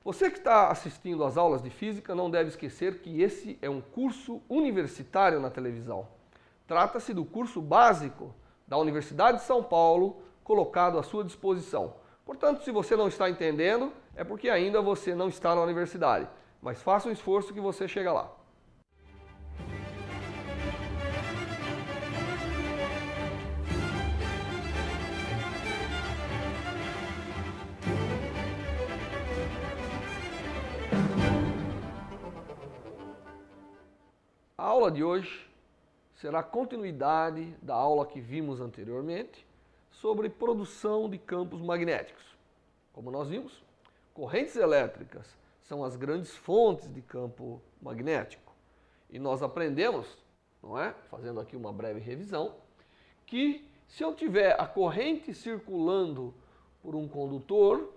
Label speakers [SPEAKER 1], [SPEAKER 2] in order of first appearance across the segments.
[SPEAKER 1] Você que está assistindo às aulas de física não deve esquecer que esse é um curso universitário na televisão. Trata-se do curso básico da Universidade de São Paulo, colocado à sua disposição. Portanto, se você não está entendendo, é porque ainda você não está na universidade. Mas faça um esforço que você chega lá. A aula de hoje será a continuidade da aula que vimos anteriormente sobre produção de campos magnéticos. Como nós vimos, correntes elétricas são as grandes fontes de campo magnético. E nós aprendemos, não é? Fazendo aqui uma breve revisão, que se eu tiver a corrente circulando por um condutor,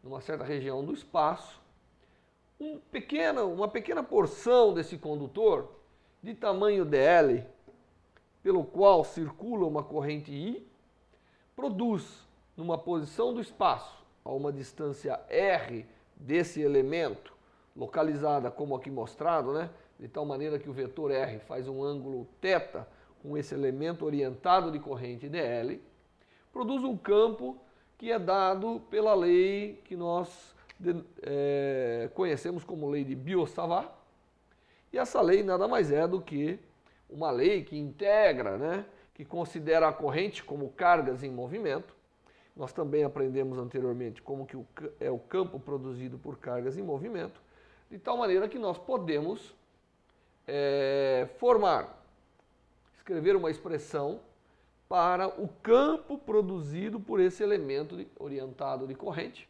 [SPEAKER 1] numa certa região do espaço, uma pequena porção desse condutor, de tamanho dl, pelo qual circula uma corrente I, produz, numa posição do espaço, a uma distância r desse elemento, localizada como aqui mostrado, né? De tal maneira que o vetor r faz um ângulo θ com esse elemento orientado de corrente dl, produz um campo que é dado pela lei que nós conhecemos como lei de Biot-Savart. E essa lei nada mais é do que uma lei que integra, né, que considera a corrente como cargas em movimento. Nós também aprendemos anteriormente como que é o campo produzido por cargas em movimento, de tal maneira que nós podemos escrever uma expressão para o campo produzido por esse elemento orientado de corrente.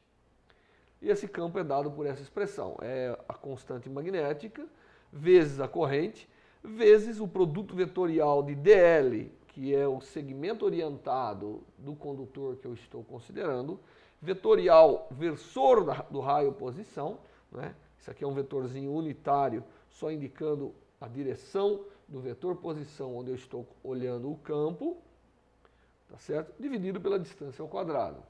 [SPEAKER 1] E esse campo é dado por essa expressão, é a constante magnética, vezes a corrente, vezes o produto vetorial de dl, que é o segmento orientado do condutor que eu estou considerando, vetorial versor do raio posição, né? Isso aqui é um vetorzinho unitário, só indicando a direção do vetor posição onde eu estou olhando o campo, tá certo? Dividido pela distância ao quadrado.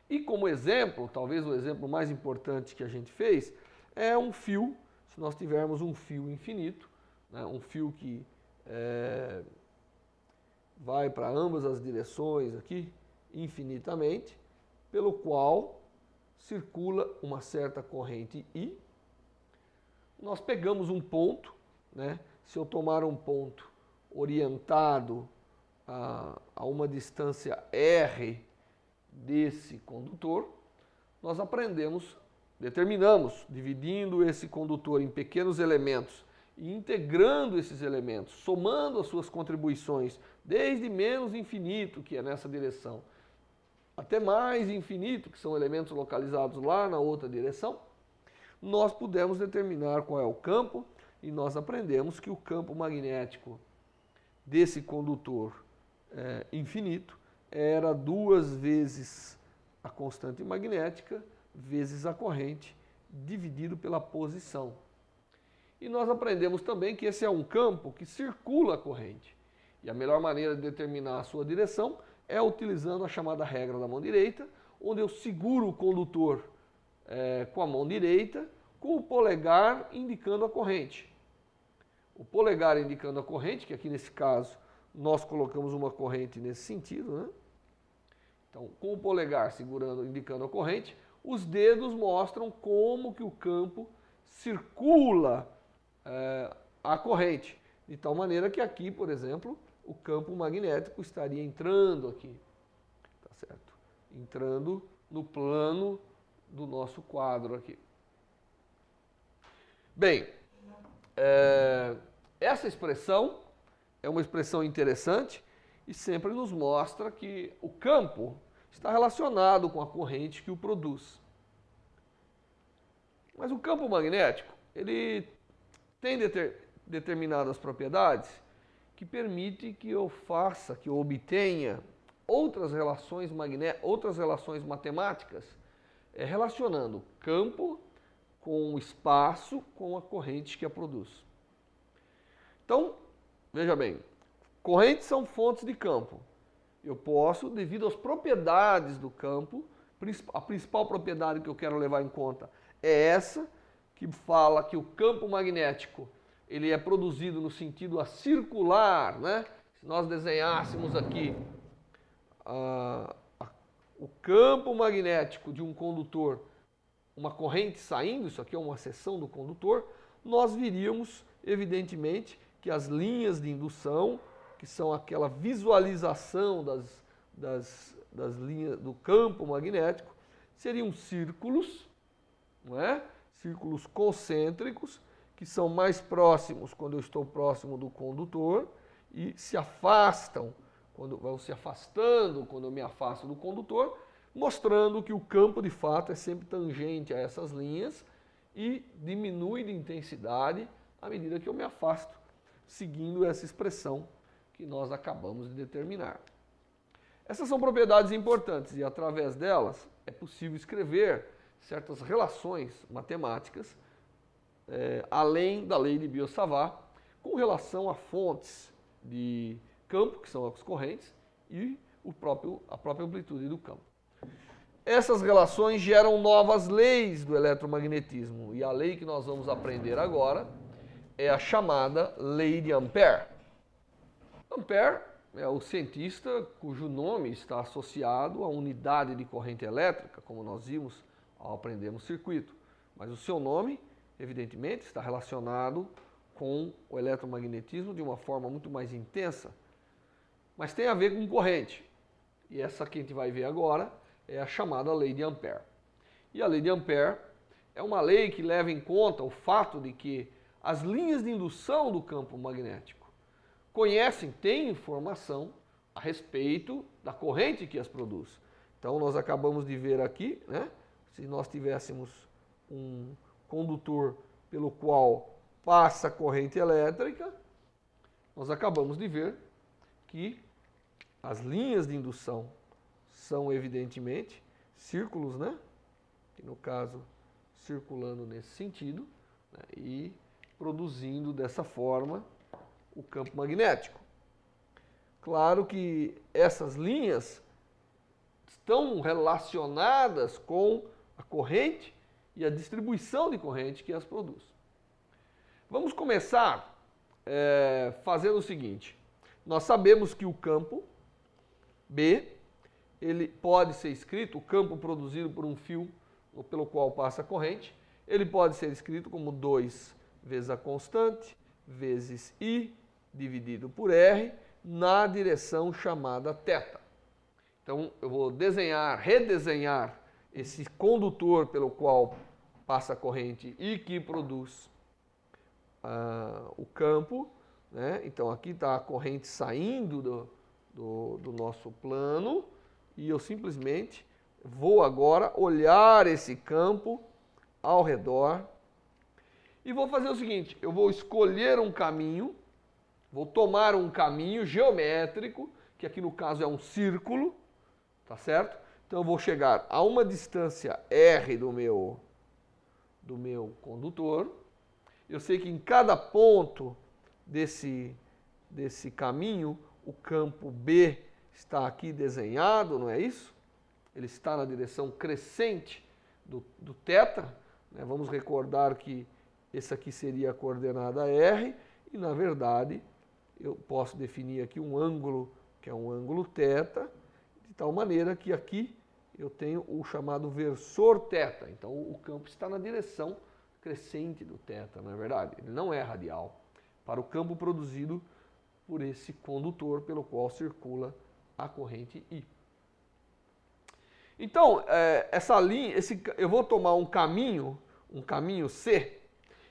[SPEAKER 1] E como exemplo, talvez o exemplo mais importante que a gente fez, é um fio, se nós tivermos um fio infinito, né, um fio que vai para ambas as direções aqui, infinitamente, pelo qual circula uma certa corrente I. Nós pegamos um ponto, né, se eu tomar um ponto orientado a uma distância R desse condutor, nós determinamos, dividindo esse condutor em pequenos elementos e integrando esses elementos, somando as suas contribuições, desde menos infinito, que é nessa direção, até mais infinito, que são elementos localizados lá na outra direção, nós pudemos determinar qual é o campo e nós aprendemos que o campo magnético desse condutor infinito era 2 vezes a constante magnética vezes a corrente, dividido pela posição. E nós aprendemos também que esse é um campo que circula a corrente. E a melhor maneira de determinar a sua direção é utilizando a chamada regra da mão direita, onde eu seguro o condutor com a mão direita, com o polegar indicando a corrente. O polegar indicando a corrente, que aqui nesse caso nós colocamos uma corrente nesse sentido, né? Então, com o polegar segurando, indicando a corrente, os dedos mostram como que o campo circula a corrente. De tal maneira que aqui, por exemplo, o campo magnético estaria entrando aqui, tá certo? Entrando no plano do nosso quadro aqui. Bem, essa expressão é uma expressão interessante e sempre nos mostra que o campo está relacionado com a corrente que o produz. Mas o campo magnético, ele tem determinadas propriedades que permitem que eu obtenha outras relações matemáticas, relacionando campo com o espaço, com a corrente que a produz. Então, veja bem, correntes são fontes de campo. Eu posso, devido às propriedades do campo, A principal propriedade que eu quero levar em conta é essa, que fala que o campo magnético ele é produzido no sentido circular, né? Se nós desenhássemos aqui o campo magnético de um condutor, uma corrente saindo, isso aqui é uma seção do condutor, nós veríamos, evidentemente, que as linhas de indução, que são aquela visualização das linhas do campo magnético, seriam círculos, não é? Círculos concêntricos, que são mais próximos quando eu estou próximo do condutor e se afastam, vão se afastando quando eu me afasto do condutor, mostrando que o campo de fato é sempre tangente a essas linhas e diminui de intensidade à medida que eu me afasto, seguindo essa expressão que nós acabamos de determinar. Essas são propriedades importantes e através delas é possível escrever certas relações matemáticas, além da lei de Biot-Savart, com relação a fontes de campo, que são as correntes, e a própria amplitude do campo. Essas relações geram novas leis do eletromagnetismo, e a lei que nós vamos aprender agora é a chamada lei de Ampère. Ampère é o cientista cujo nome está associado à unidade de corrente elétrica, como nós vimos ao aprendermos circuito. Mas o seu nome, evidentemente, está relacionado com o eletromagnetismo de uma forma muito mais intensa, mas tem a ver com corrente. E essa que a gente vai ver agora é a chamada lei de Ampère. E a lei de Ampère é uma lei que leva em conta o fato de que as linhas de indução do campo magnético têm informação a respeito da corrente que as produz. Então nós acabamos de ver aqui, né? Se nós tivéssemos um condutor pelo qual passa corrente elétrica, nós acabamos de ver que as linhas de indução são evidentemente círculos, né? Que no caso circulando nesse sentido, né? E produzindo dessa forma o campo magnético. Claro que essas linhas estão relacionadas com a corrente e a distribuição de corrente que as produz. Vamos começar fazendo o seguinte. Nós sabemos que o campo B, ele pode ser escrito, o campo produzido por um fio pelo qual passa a corrente, ele pode ser escrito como 2 vezes a constante, vezes I, dividido por R, na direção chamada θ. Então, eu vou redesenhar esse condutor pelo qual passa a corrente e que produz o campo, né? Então, aqui está a corrente saindo do nosso plano e eu simplesmente vou agora olhar esse campo ao redor e vou fazer o seguinte, eu vou escolher um caminho, vou tomar um caminho geométrico, que aqui no caso é um círculo, tá certo? Então eu vou chegar a uma distância R do meu condutor. Eu sei que em cada ponto desse caminho, o campo B está aqui desenhado, não é isso? Ele está na direção crescente do θ, né? Vamos recordar que essa aqui seria a coordenada R, e na verdade eu posso definir aqui um ângulo, que é um ângulo θ, de tal maneira que aqui eu tenho o chamado versor θ. Então o campo está na direção crescente do θ, não é verdade? Ele não é radial, para o campo produzido por esse condutor pelo qual circula a corrente I. Então, essa linha, eu vou tomar um caminho C,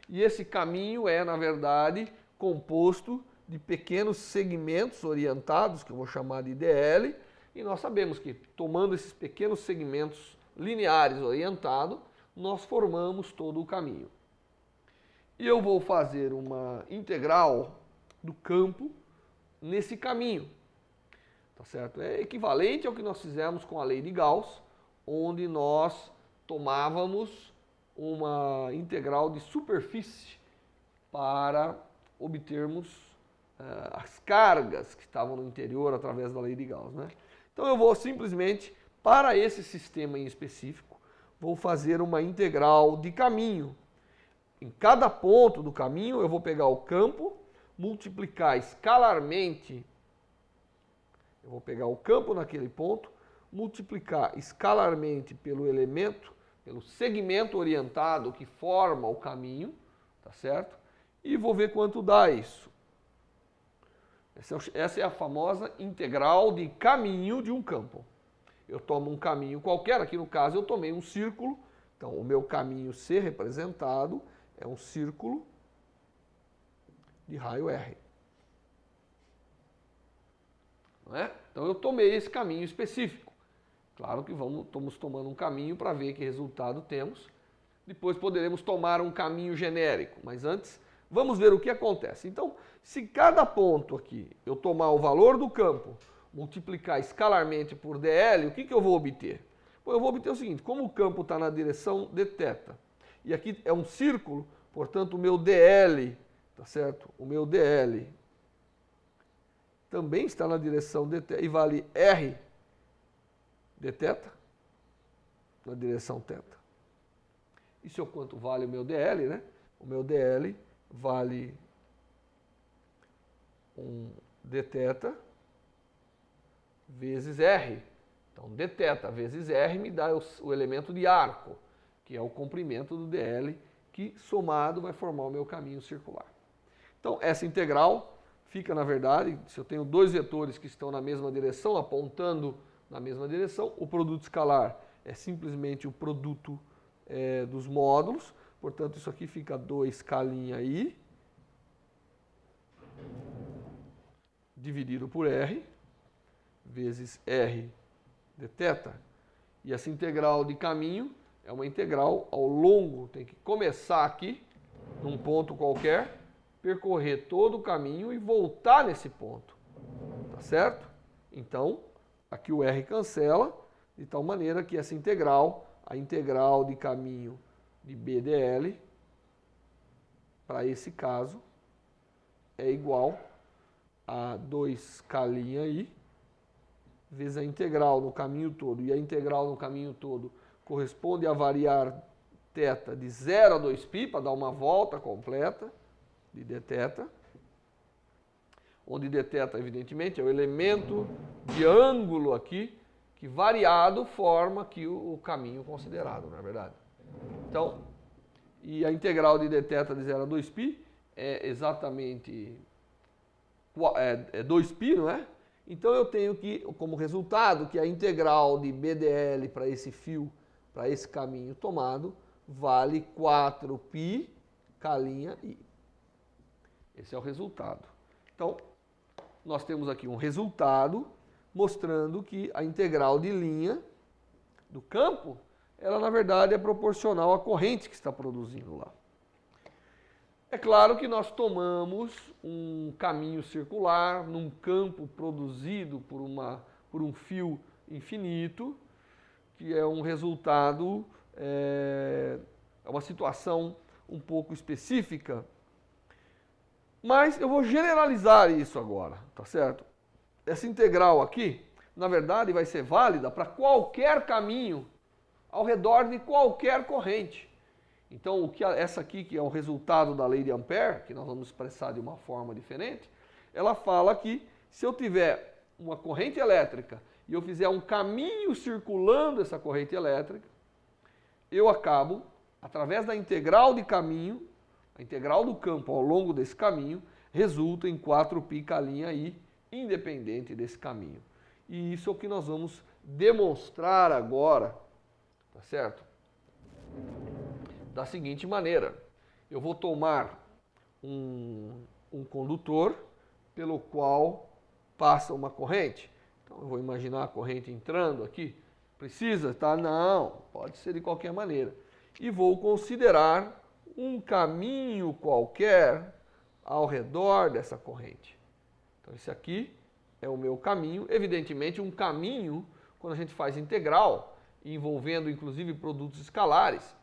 [SPEAKER 1] e esse caminho é, na verdade, composto de pequenos segmentos orientados, que eu vou chamar de DL, e nós sabemos que, tomando esses pequenos segmentos lineares orientados, nós formamos todo o caminho. E eu vou fazer uma integral do campo nesse caminho, tá certo? É equivalente ao que nós fizemos com a lei de Gauss, onde nós tomávamos uma integral de superfície para obtermos as cargas que estavam no interior através da lei de Gauss, né? Então eu vou simplesmente Para esse sistema em específico, vou fazer uma integral de caminho. Em cada ponto do caminho, eu vou pegar o campo, multiplicar escalarmente, eu vou pegar o campo naquele ponto, multiplicar escalarmente pelo elemento, pelo segmento orientado que forma o caminho, tá certo? E vou ver quanto dá isso. Essa é a famosa integral de caminho de um campo. Eu tomo um caminho qualquer, aqui no caso eu tomei um círculo, então o meu caminho C representado é um círculo de raio R. Não é? Então eu tomei esse caminho específico. Claro que estamos tomando um caminho para ver que resultado temos. Depois poderemos tomar um caminho genérico, mas antes vamos ver o que acontece. Então, se cada ponto aqui eu tomar o valor do campo, multiplicar escalarmente por dl, o que eu vou obter? Bom, eu vou obter o seguinte, como o campo está na direção de θ, e aqui é um círculo, portanto o meu dl, tá certo? O meu dl também está na direção de θ e vale r de θ, na direção θ. Isso é o quanto vale o meu dl, né? O meu dl vale dθ vezes r. Então, dθ vezes r me dá o elemento de arco, que é o comprimento do dl, que somado vai formar o meu caminho circular. Então, essa integral fica, na verdade, se eu tenho dois vetores que estão na mesma direção, apontando na mesma direção, o produto escalar é simplesmente o produto dos módulos, portanto, isso aqui fica 2K' dividido por r, vezes r de θ. E essa integral de caminho é uma integral ao longo, tem que começar aqui, num ponto qualquer, percorrer todo o caminho e voltar nesse ponto. Tá certo? Então, aqui o r cancela, de tal maneira que essa integral, a integral de caminho de BDL, para esse caso, é igual a 2K' vezes a integral no caminho todo. E a integral no caminho todo corresponde a variar θ de 0 a 2π, para dar uma volta completa de dθ, onde dθ, evidentemente, é o elemento de ângulo aqui, que variado forma aqui o caminho considerado, não é verdade? Então, e a integral de dθ de 0 a 2π é exatamente 2π, não é? Então eu tenho que, como resultado, que a integral de BDL para esse fio, para esse caminho tomado, vale 4π K'I. Esse é o resultado. Então, nós temos aqui um resultado mostrando que a integral de linha do campo, ela na verdade é proporcional à corrente que está produzindo lá. É claro que nós tomamos um caminho circular num campo produzido por um fio infinito, que é um resultado, é uma situação um pouco específica, mas eu vou generalizar isso agora, tá certo? Essa integral aqui, na verdade, vai ser válida para qualquer caminho ao redor de qualquer corrente. Então, essa aqui, que é o resultado da lei de Ampère, que nós vamos expressar de uma forma diferente, ela fala que se eu tiver uma corrente elétrica e eu fizer um caminho circulando essa corrente elétrica, eu acabo, através da integral de caminho, a integral do campo ao longo desse caminho, resulta em 4π K'I, independente desse caminho. E isso é o que nós vamos demonstrar agora, tá certo? Da seguinte maneira, eu vou tomar um condutor pelo qual passa uma corrente. Então eu vou imaginar a corrente entrando aqui. Precisa, tá? Não, pode ser de qualquer maneira. E vou considerar um caminho qualquer ao redor dessa corrente. Então esse aqui é o meu caminho. Evidentemente um caminho, quando a gente faz integral, envolvendo inclusive produtos escalares,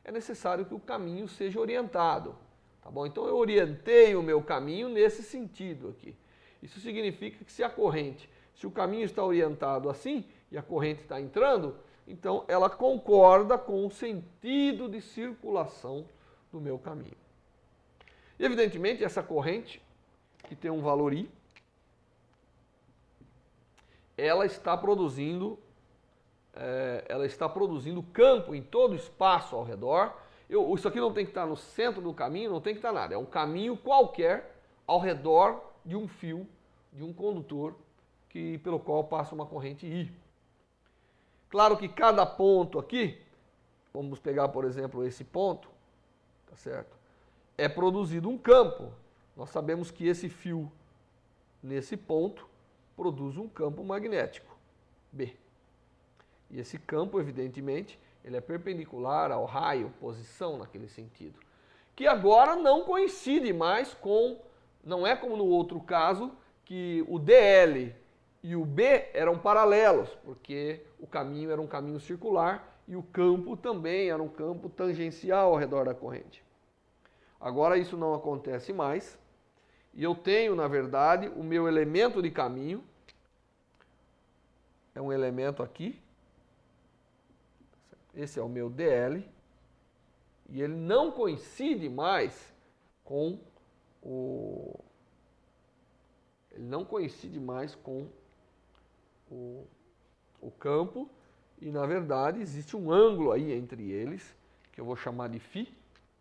[SPEAKER 1] é necessário que o caminho seja orientado, tá bom? Então eu orientei o meu caminho nesse sentido aqui. Isso significa que se o caminho está orientado assim, e a corrente está entrando, então ela concorda com o sentido de circulação do meu caminho. E, evidentemente, essa corrente, que tem um valor I, ela está produzindo campo em todo o espaço ao redor. Isso aqui não tem que estar no centro do caminho, não tem que estar nada. É um caminho qualquer ao redor de um fio, de um condutor, pelo qual passa uma corrente I. Claro que cada ponto aqui, vamos pegar, por exemplo, esse ponto, tá certo? É produzido um campo. Nós sabemos que esse fio, nesse ponto, produz um campo magnético, B. E esse campo, evidentemente, ele é perpendicular ao raio, posição naquele sentido. Que agora não coincide mais com, não é como no outro caso, que o DL e o B eram paralelos, porque o caminho era um caminho circular e o campo também era um campo tangencial ao redor da corrente. Agora isso não acontece mais e eu tenho, na verdade, o meu elemento de caminho, é um elemento aqui, esse é o meu DL, e ele não coincide mais com o campo, e na verdade existe um ângulo aí entre eles, que eu vou chamar de φ,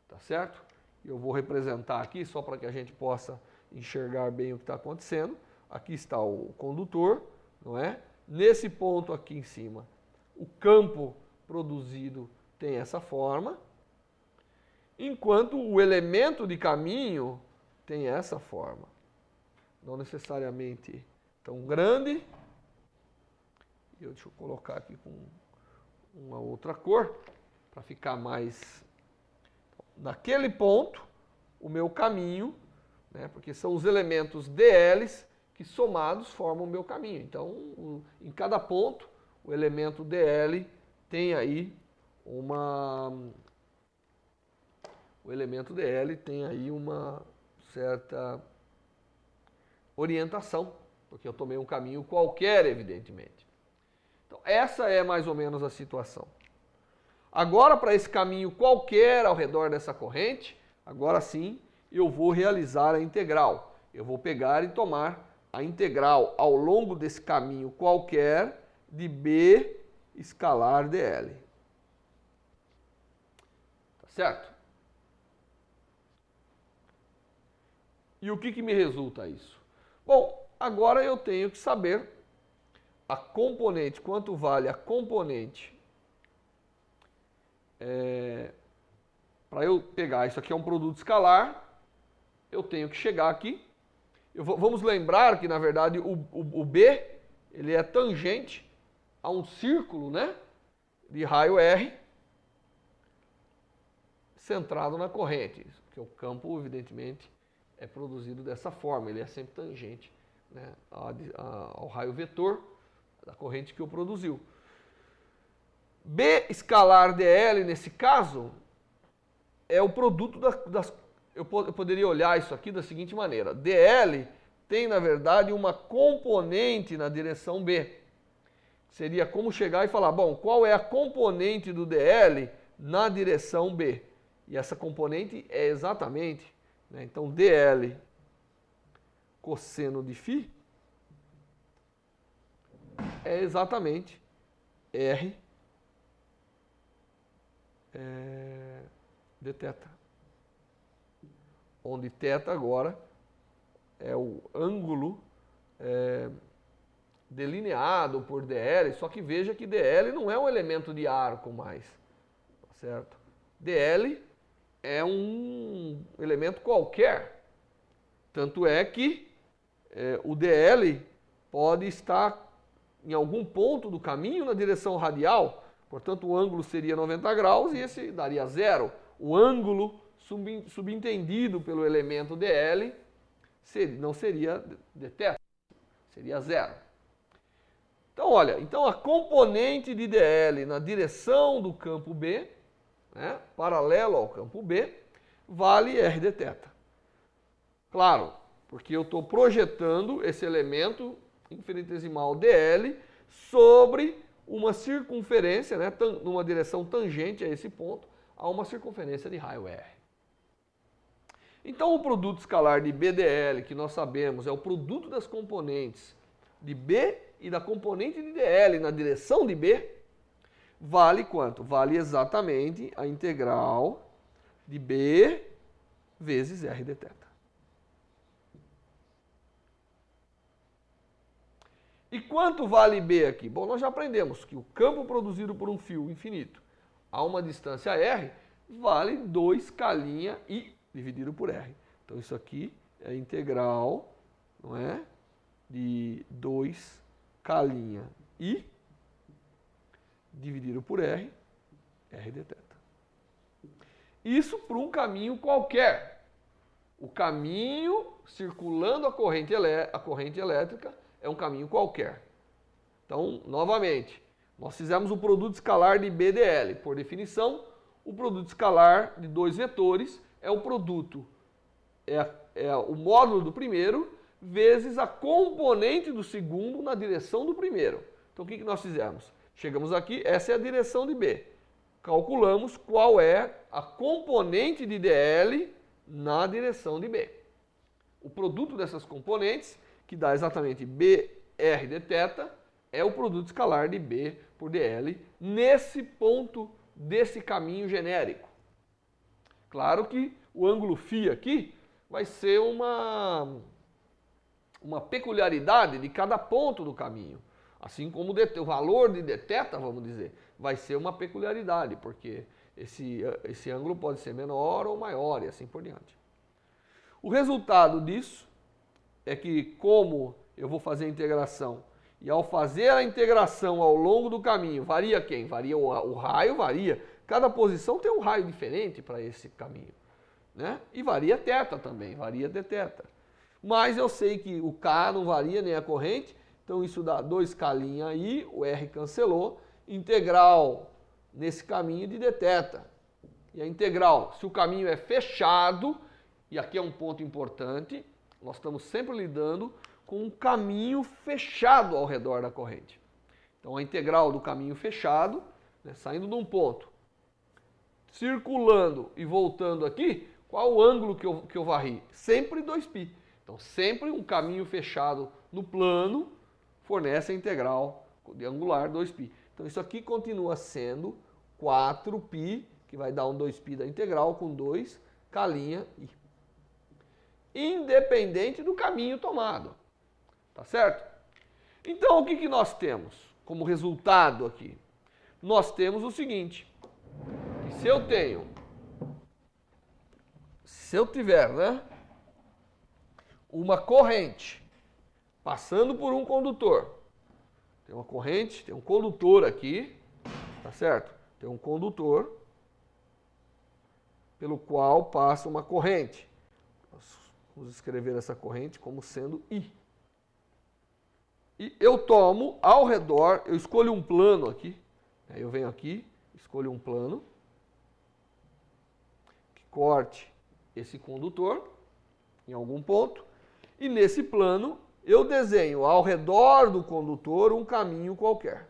[SPEAKER 1] tá certo? E eu vou representar aqui, só para que a gente possa enxergar bem o que está acontecendo. Aqui está o condutor, não é? Nesse ponto aqui em cima, o campo produzido tem essa forma, enquanto o elemento de caminho tem essa forma. Não necessariamente tão grande. Deixa eu colocar aqui com uma outra cor, para ficar mais... Naquele ponto, o meu caminho, né, porque são os elementos DLs que somados formam o meu caminho. Então, em cada ponto, o elemento DL tem aí uma certa orientação, porque eu tomei um caminho qualquer, evidentemente. Então, essa é mais ou menos a situação. Agora, para esse caminho qualquer ao redor dessa corrente, agora sim, eu vou realizar a integral. Eu vou pegar e tomar a integral ao longo desse caminho qualquer de B escalar dl. Tá certo? E o que me resulta isso? Bom, agora eu tenho que saber a componente, quanto vale a componente. Para eu pegar, isso aqui é um produto escalar, eu tenho que chegar aqui. Vamos lembrar que, na verdade, o B ele é tangente a um círculo, né, de raio R centrado na corrente, porque o campo, evidentemente, é produzido dessa forma, ele é sempre tangente, né, ao raio vetor da corrente que o produziu. B escalar dl, nesse caso, é o produto das... Eu poderia olhar isso aqui da seguinte maneira. dl tem, na verdade, uma componente na direção B. Seria como chegar e falar, bom, qual é a componente do dl na direção B? E essa componente é exatamente, né, então, dl cosseno de φ é exatamente R de θ. Onde θ agora é o ângulo delineado por dl, só que veja que dl não é um elemento de arco mais, tá certo? dl é um elemento qualquer, tanto é que o dl pode estar em algum ponto do caminho na direção radial, portanto o ângulo seria 90 graus e esse daria zero. O ângulo subentendido pelo elemento dl não seria dθ, seria zero. Então, olha, a componente de dl na direção do campo B, né, paralelo ao campo B, vale R dθ. Claro, porque eu estou projetando esse elemento infinitesimal dl sobre uma circunferência, né, numa direção tangente a esse ponto, a uma circunferência de raio R. Então, o produto escalar de BDL, que nós sabemos é o produto das componentes de B e da componente de DL na direção de B, vale quanto? Vale exatamente a integral de B vezes R de θ. E quanto vale B aqui? Bom, nós já aprendemos que o campo produzido por um fio infinito a uma distância R vale 2K' I dividido por R. Então isso aqui é a integral, não é? De 2K' I dividido por R, R de θ. Isso para um caminho qualquer. O caminho circulando a corrente elétrica é um caminho qualquer. Então, novamente, nós fizemos o produto escalar de BDL. Por definição, o produto escalar de dois vetores é o produto, é o módulo do primeiro vezes a componente do segundo na direção do primeiro. Então, o que nós fizemos? Chegamos aqui, essa é a direção de B. Calculamos qual é a componente de DL na direção de B. O produto dessas componentes, que dá exatamente BR de θ, é o produto escalar de B por DL nesse ponto desse caminho genérico. Claro que o ângulo φ aqui vai ser uma peculiaridade de cada ponto do caminho. Assim como o valor de dθ, vamos dizer, vai ser uma peculiaridade, porque esse ângulo pode ser menor ou maior e assim por diante. O resultado disso é que, como eu vou fazer a integração, e ao fazer a integração ao longo do caminho, varia quem? Varia o raio, varia. Cada posição tem um raio diferente para esse caminho, né? E varia θ também, varia dθ. Mas eu sei que o K não varia nem a corrente, então isso dá 2K' I, o R cancelou, integral nesse caminho de dθ. E a integral, se o caminho é fechado, e aqui é um ponto importante, nós estamos sempre lidando com um caminho fechado ao redor da corrente. Então a integral do caminho fechado, né, saindo de um ponto, circulando e voltando aqui, qual o ângulo que eu varri? Sempre 2π. Então sempre um caminho fechado no plano fornece a integral de angular 2π. Então isso aqui continua sendo 4π, que vai dar um 2π da integral com 2K' I. Independente do caminho tomado. Tá certo? Então o que nós temos como resultado aqui? Nós temos o seguinte, que se eu tiver, né, uma corrente passando por um condutor, tem uma corrente, tem um condutor aqui, tá certo? Tem um condutor pelo qual passa uma corrente. Nós vamos escrever essa corrente como sendo I. E eu tomo ao redor, eu escolho um plano aqui, né? Eu venho aqui, escolho um plano que corte esse condutor em algum ponto, e nesse plano eu desenho ao redor do condutor um caminho qualquer.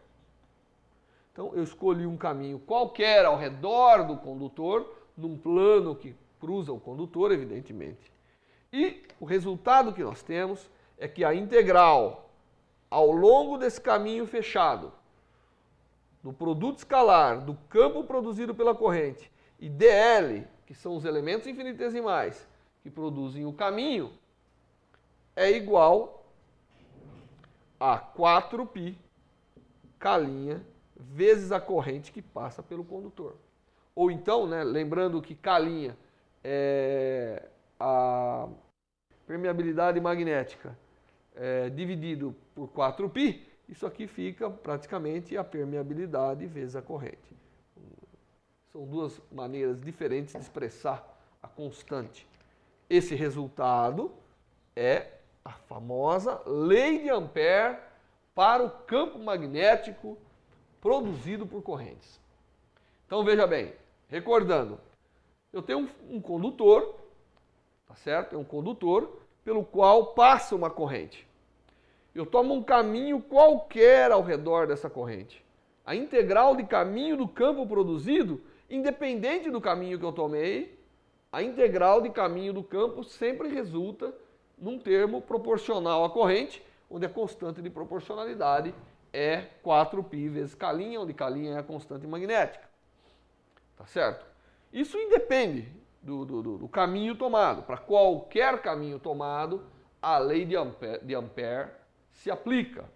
[SPEAKER 1] Então eu escolhi um caminho qualquer ao redor do condutor, num plano que cruza o condutor, evidentemente. E o resultado que nós temos é que a integral ao longo desse caminho fechado, do produto escalar, do campo produzido pela corrente, e DL, que são os elementos infinitesimais que produzem o caminho, é igual a 4π K' vezes a corrente que passa pelo condutor. Ou então, né, lembrando que K' é a permeabilidade magnética dividido por 4π, isso aqui fica praticamente a permeabilidade vezes a corrente. São duas maneiras diferentes de expressar a constante. Esse resultado é a famosa lei de Ampère para o campo magnético produzido por correntes. Então veja bem, recordando, eu tenho um condutor, tá certo? É um condutor pelo qual passa uma corrente. Eu tomo um caminho qualquer ao redor dessa corrente. a integral de caminho do campo produzido, independente do caminho que eu tomei, a integral de caminho do campo sempre resulta num termo proporcional à corrente, onde a constante de proporcionalidade é 4π vezes K', onde K' é a constante magnética. Tá certo? Isso independe do caminho tomado. Para qualquer caminho tomado, a lei de Ampère se aplica.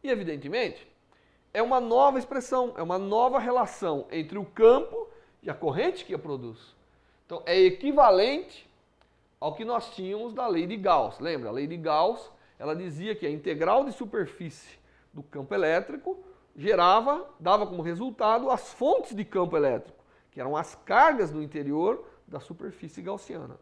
[SPEAKER 1] E, evidentemente, é uma nova expressão, é uma nova relação entre o campo e a corrente que a produz. Então, é equivalente ao que nós tínhamos da lei de Gauss. Lembra? A lei de Gauss, ela dizia que a integral de superfície do campo elétrico dava como resultado as fontes de campo elétrico, que eram as cargas no interior da superfície gaussiana.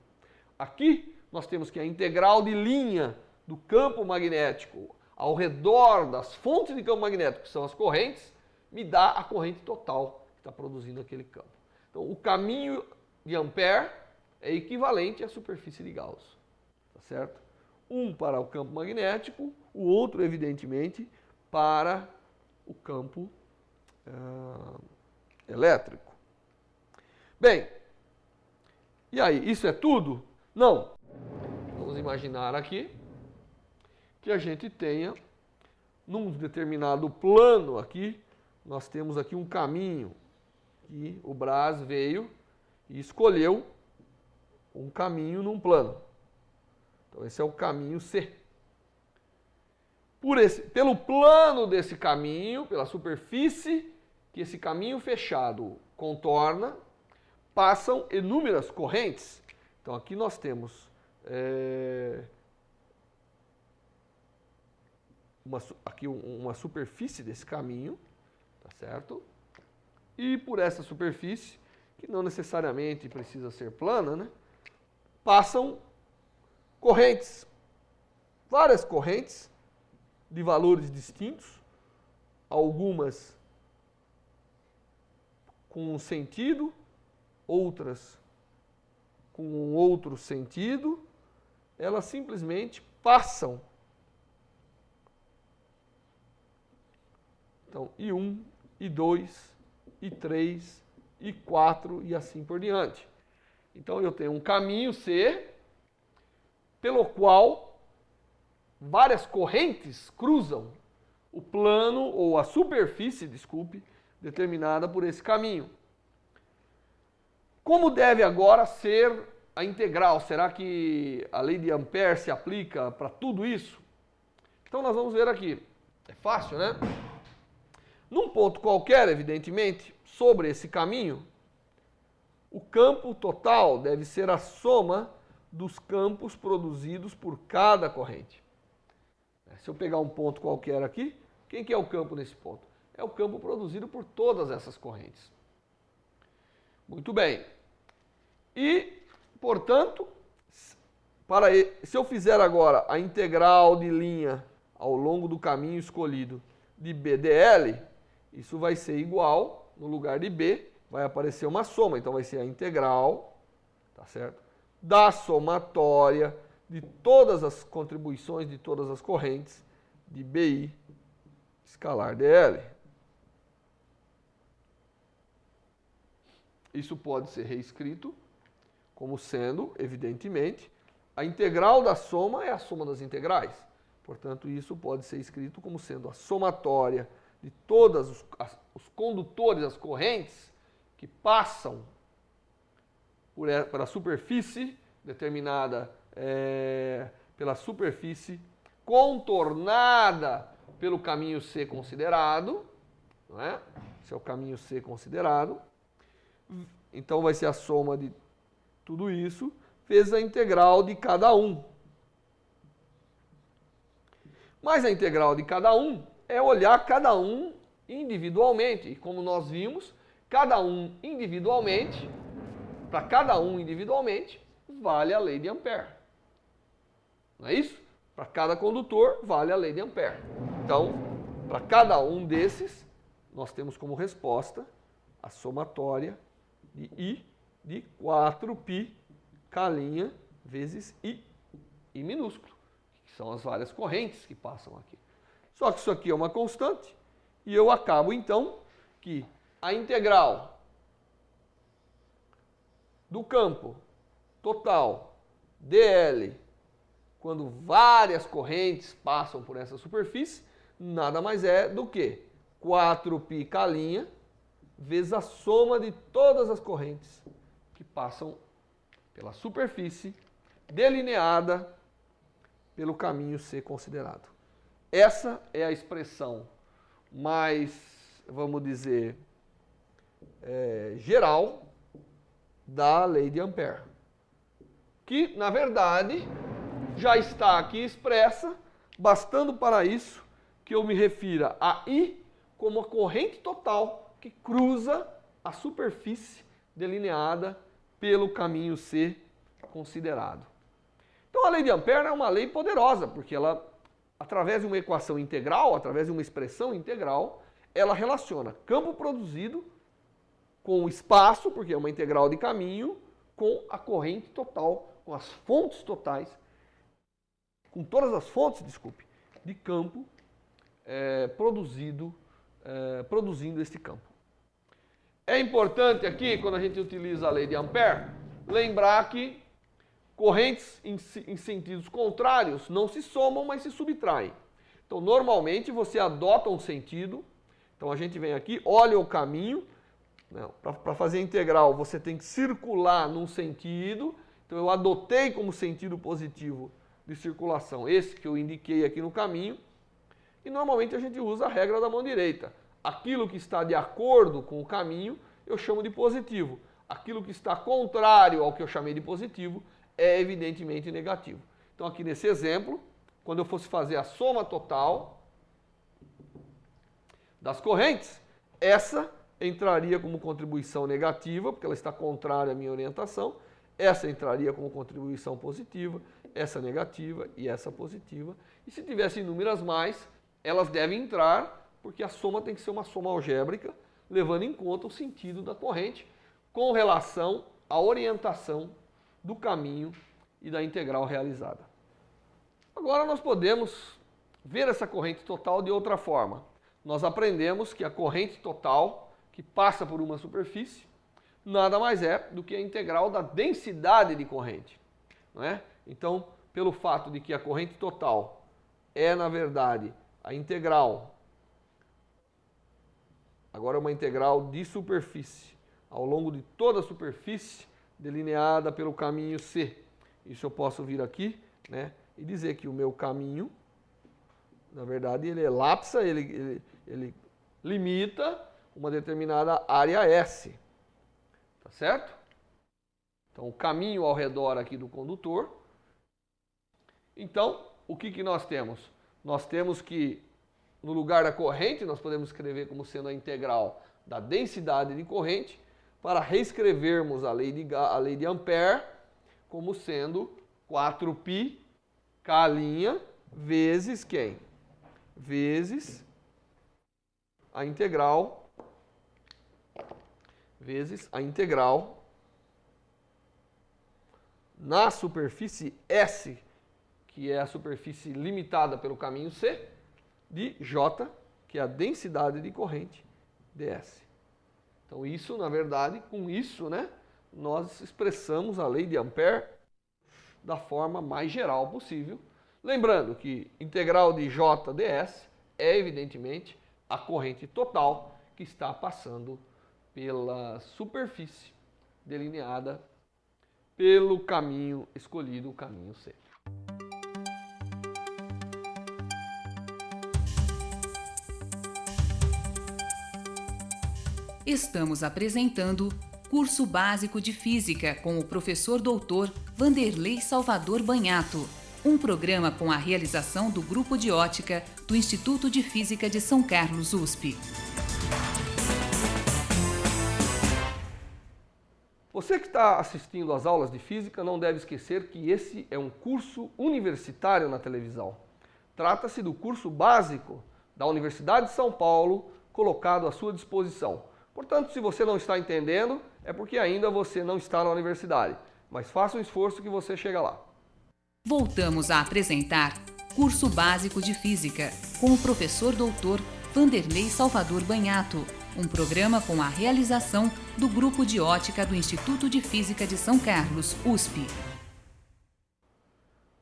[SPEAKER 1] Aqui, nós temos que a integral de linha do campo magnético ao redor das fontes de campo magnético, que são as correntes, me dá a corrente total que está produzindo aquele campo. Então, o caminho de Ampère é equivalente à superfície de Gauss. Tá certo? Um para o campo magnético, o outro, evidentemente, para o campo elétrico. Bem, e aí, isso é tudo? Não. Vamos imaginar aqui que a gente tenha, num determinado plano aqui, nós temos aqui um caminho que o Braz veio e escolheu um caminho num plano. Então esse é o caminho C. Pelo plano desse caminho, pela superfície que esse caminho fechado contorna, passam inúmeras correntes. Então aqui nós temos uma superfície desse caminho, tá certo? E por essa superfície, que não necessariamente precisa ser plana, né, passam correntes, várias correntes de valores distintos, algumas com um sentido, outras com um outro sentido, elas simplesmente passam. Então, I1, I2, I3, I4 e assim por diante. Então, eu tenho um caminho C, pelo qual várias correntes cruzam o plano ou a superfície, desculpe, determinada por esse caminho. Como deve agora ser a integral? Será que a lei de Ampère se aplica para tudo isso? Então, nós vamos ver aqui. É fácil, né? Num ponto qualquer, evidentemente, sobre esse caminho, o campo total deve ser a soma dos campos produzidos por cada corrente. Se eu pegar um ponto qualquer aqui, quem que é o campo nesse ponto? É o campo produzido por todas essas correntes. Muito bem. E, portanto, se eu fizer agora a integral de linha ao longo do caminho escolhido de BdL, isso vai ser igual, no lugar de B, vai aparecer uma soma. Então vai ser a integral, tá certo? Da somatória de todas as contribuições de todas as correntes de BI escalar dl. Isso pode ser reescrito como sendo, evidentemente, a integral da soma é a soma das integrais. Portanto, isso pode ser escrito como sendo a somatória de todos os condutores, as correntes que passam pela superfície determinada pela superfície contornada pelo caminho C considerado, não é? Esse é o caminho C considerado. Então vai ser a soma de tudo isso vezes a integral de cada um. Mas a integral de cada um é olhar cada um individualmente. E como nós vimos, cada um individualmente, para cada um individualmente, vale a lei de Ampère. Não é isso? Para cada condutor, vale a lei de Ampère. Então, para cada um desses, nós temos como resposta a somatória de I de 4π K' vezes I minúsculo, que são as várias correntes que passam aqui. Só que isso aqui é uma constante, E eu acabo, então, que a integral do campo total dl, quando várias correntes passam por essa superfície, nada mais é do que 4πk' vezes a soma de todas as correntes que passam pela superfície delineada pelo caminho C considerado. Essa é a expressão mais, vamos dizer, geral da lei de Ampère, que, na verdade, já está aqui expressa, bastando para isso que eu me refira a I como a corrente total que cruza a superfície delineada pelo caminho C considerado. Então, a lei de Ampère é uma lei poderosa, porque ela, através de uma equação integral, através de uma expressão integral, ela relaciona campo produzido com o espaço, porque é uma integral de caminho, com a corrente total, com as fontes totais, com todas as fontes, de campo produzindo este campo. É importante aqui, quando a gente utiliza a lei de Ampère, lembrar que correntes em sentidos contrários não se somam, mas se subtraem. Então, normalmente, você adota um sentido. Então, a gente vem aqui, olha o caminho. Para fazer a integral, você tem que circular num sentido. Então, eu adotei como sentido positivo de circulação esse que eu indiquei aqui no caminho. E, normalmente, a gente usa a regra da mão direita. Aquilo que está de acordo com o caminho, eu chamo de positivo. Aquilo que está contrário ao que eu chamei de positivo, é evidentemente negativo. Então, aqui nesse exemplo, quando eu fosse fazer a soma total das correntes, essa entraria como contribuição negativa, porque ela está contrária à minha orientação. Essa entraria como contribuição positiva, essa negativa e essa positiva. E se tivesse inúmeras mais, elas devem entrar, porque a soma tem que ser uma soma algébrica, levando em conta o sentido da corrente com relação à orientação do caminho e da integral realizada. Agora nós podemos ver essa corrente total de outra forma. Nós aprendemos que a corrente total que passa por uma superfície nada mais é do que a integral da densidade de corrente, não é? Então, pelo fato de que a corrente total é, na verdade, a integral, agora é uma integral de superfície, ao longo de toda a superfície, delineada pelo caminho C. Isso eu posso vir aqui, né, e dizer que o meu caminho, na verdade, ele elapsa, ele limita uma determinada área S. Tá certo? Então, o caminho ao redor aqui do condutor. Então, o que nós temos? Nós temos que, no lugar da corrente, nós podemos escrever como sendo a integral da densidade de corrente, para reescrevermos a lei de Ampère como sendo 4πk' vezes quem? Vezes a integral na superfície S, que é a superfície limitada pelo caminho C, de J, que é a densidade de corrente, ds. Então isso, na verdade, com isso, né, nós expressamos a lei de Ampère da forma mais geral possível. Lembrando que integral de J ds é, evidentemente, a corrente total que está passando pela superfície delineada pelo caminho escolhido, o caminho C.
[SPEAKER 2] Estamos apresentando Curso Básico de Física com o professor doutor Vanderlei Salvador Banhato, um programa com a realização do Grupo de Ótica do Instituto de Física de São Carlos, USP.
[SPEAKER 1] Você que está assistindo às aulas de física não deve esquecer que esse é um curso universitário na televisão. Trata-se do curso básico da Universidade de São Paulo, colocado à sua disposição. Portanto, se você não está entendendo, é porque ainda você não está na universidade. Mas faça um esforço que você chega lá.
[SPEAKER 2] Voltamos a apresentar Curso Básico de Física com o professor doutor Vanderlei Salvador Banhato, um programa com a realização do Grupo de Ótica do Instituto de Física de São Carlos, USP.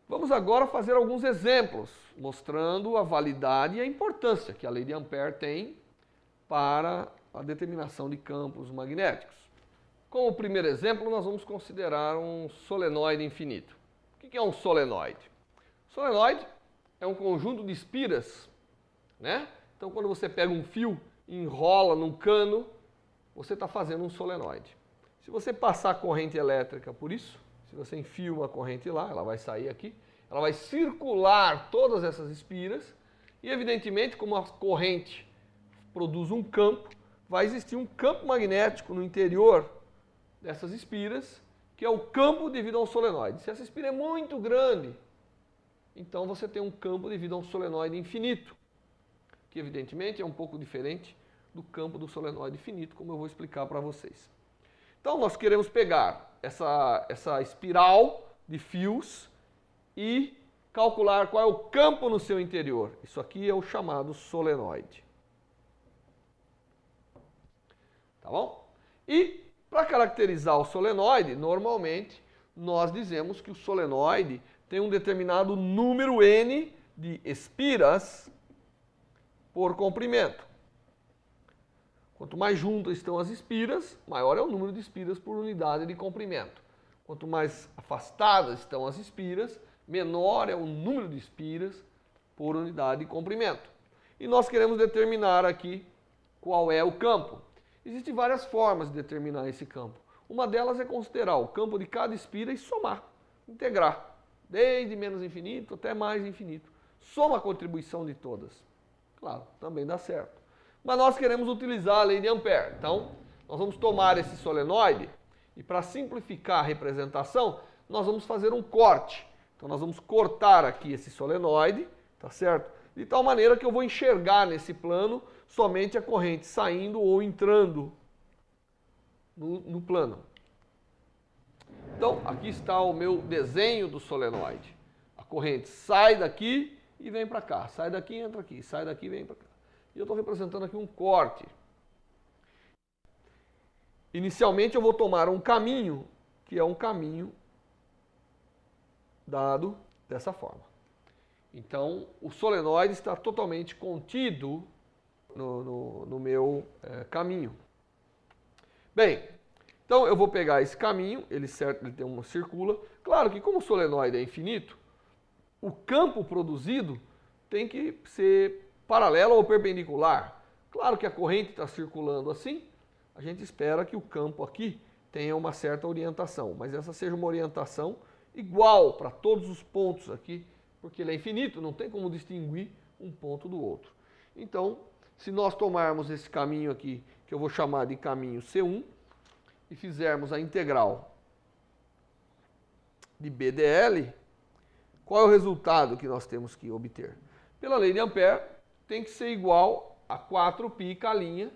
[SPEAKER 1] Vamos agora fazer alguns exemplos, mostrando a validade e a importância que a lei de Ampère tem para a determinação de campos magnéticos. Como primeiro exemplo, nós vamos considerar um solenoide infinito. O que é um solenoide? Solenoide é um conjunto de espiras, né? Então, quando você pega um fio e enrola num cano, você está fazendo um solenoide. Se você passar corrente elétrica por isso, se você enfia uma corrente lá, ela vai sair aqui, ela vai circular todas essas espiras e, evidentemente, como a corrente produz um campo, vai existir um campo magnético no interior dessas espiras, que é o campo devido ao solenoide. Se essa espira é muito grande, então você tem um campo devido a um solenoide infinito, que evidentemente é um pouco diferente do campo do solenoide finito, como eu vou explicar para vocês. Então nós queremos pegar essa espiral de fios e calcular qual é o campo no seu interior. Isso aqui é o chamado solenoide. Tá bom? E para caracterizar o solenoide, normalmente nós dizemos que o solenoide tem um determinado número N de espiras por comprimento. Quanto mais juntas estão as espiras, maior é o número de espiras por unidade de comprimento. Quanto mais afastadas estão as espiras, menor é o número de espiras por unidade de comprimento. E nós queremos determinar aqui qual é o campo. Existem várias formas de determinar esse campo. Uma delas é considerar o campo de cada espira e somar, integrar, desde menos infinito até mais infinito. Soma a contribuição de todas. Claro, também dá certo. Mas nós queremos utilizar a lei de Ampère. Então, nós vamos tomar esse solenoide e, para simplificar a representação, nós vamos fazer um corte. Então, nós vamos cortar aqui esse solenoide, tá certo? De tal maneira que eu vou enxergar nesse plano somente a corrente saindo ou entrando no plano. Então, aqui está o meu desenho do solenoide. A corrente sai daqui e vem para cá. Sai daqui e entra aqui. Sai daqui e vem para cá. E eu estou representando aqui um corte. Inicialmente eu vou tomar um caminho, que é um caminho dado dessa forma. Então, o solenoide está totalmente contido no meu caminho. Bem, então eu vou pegar esse caminho, ele tem uma circula. Claro que como o solenoide é infinito, o campo produzido tem que ser paralelo ou perpendicular. Claro que a corrente está circulando assim, a gente espera que o campo aqui tenha uma certa orientação, mas essa seja uma orientação igual para todos os pontos aqui, porque ele é infinito, não tem como distinguir um ponto do outro. Então, se nós tomarmos esse caminho aqui, que eu vou chamar de caminho C1, e fizermos a integral de BdL, qual é o resultado que nós temos que obter? Pela lei de Ampère, tem que ser igual a 4πk'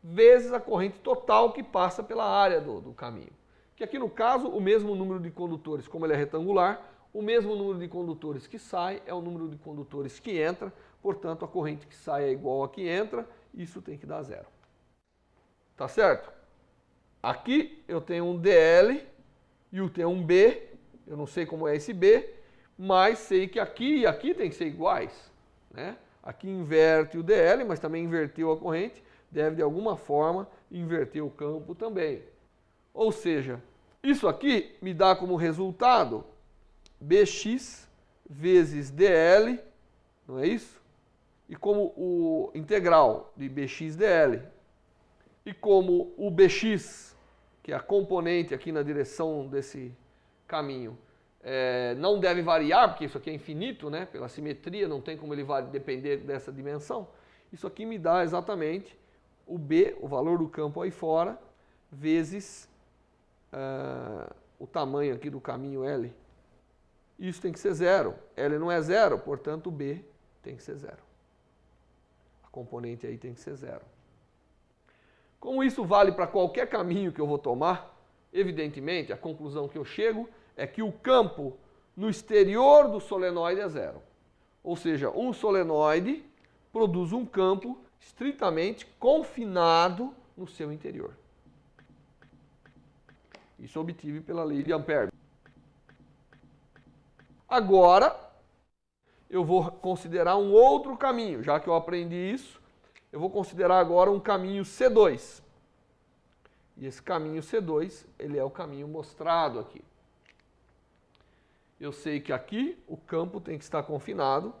[SPEAKER 1] vezes a corrente total que passa pela área do caminho. Que aqui no caso, o mesmo número de condutores, como ele é retangular, o mesmo número de condutores que sai é o número de condutores que entra, portanto a corrente que sai é igual a que entra, isso tem que dar zero. Tá certo? Aqui eu tenho um DL e eu tenho um B, eu não sei como é esse B, mas sei que aqui e aqui tem que ser iguais, né? Aqui inverte o DL, mas também inverteu a corrente, deve de alguma forma inverter o campo também. Ou seja, isso aqui me dá como resultado BX vezes DL, não é isso? E como o integral de BX DL, e como o BX, que é a componente aqui na direção desse caminho, não deve variar, porque isso aqui é infinito, né? Pela simetria, não tem como ele depender dessa dimensão. Isso aqui me dá exatamente o B, o valor do campo aí fora, vezes o tamanho aqui do caminho L. Isso tem que ser zero. L não é zero, portanto o B tem que ser zero. A componente aí tem que ser zero. Como isso vale para qualquer caminho que eu vou tomar, evidentemente a conclusão que eu chego é que o campo no exterior do solenoide é zero. Ou seja, um solenoide produz um campo estritamente confinado no seu interior. Isso é obtido pela lei de Ampère. Agora, eu vou considerar um outro caminho. Já que eu aprendi isso, eu vou considerar agora um caminho C2. E esse caminho C2, ele é o caminho mostrado aqui. Eu sei que aqui o campo tem que estar confinado,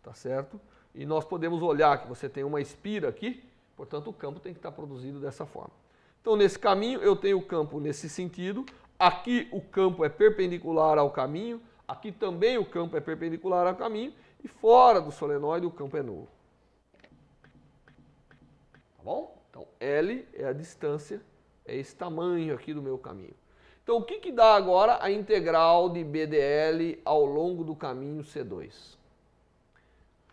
[SPEAKER 1] tá certo? E nós podemos olhar que você tem uma espira aqui, portanto o campo tem que estar produzido dessa forma. Então nesse caminho eu tenho o campo nesse sentido, aqui o campo é perpendicular ao caminho, aqui também o campo é perpendicular ao caminho, e fora do solenoide o campo é nulo. Tá bom? Então L é a distância, é esse tamanho aqui do meu caminho. Então o que dá agora a integral de BdL ao longo do caminho C2?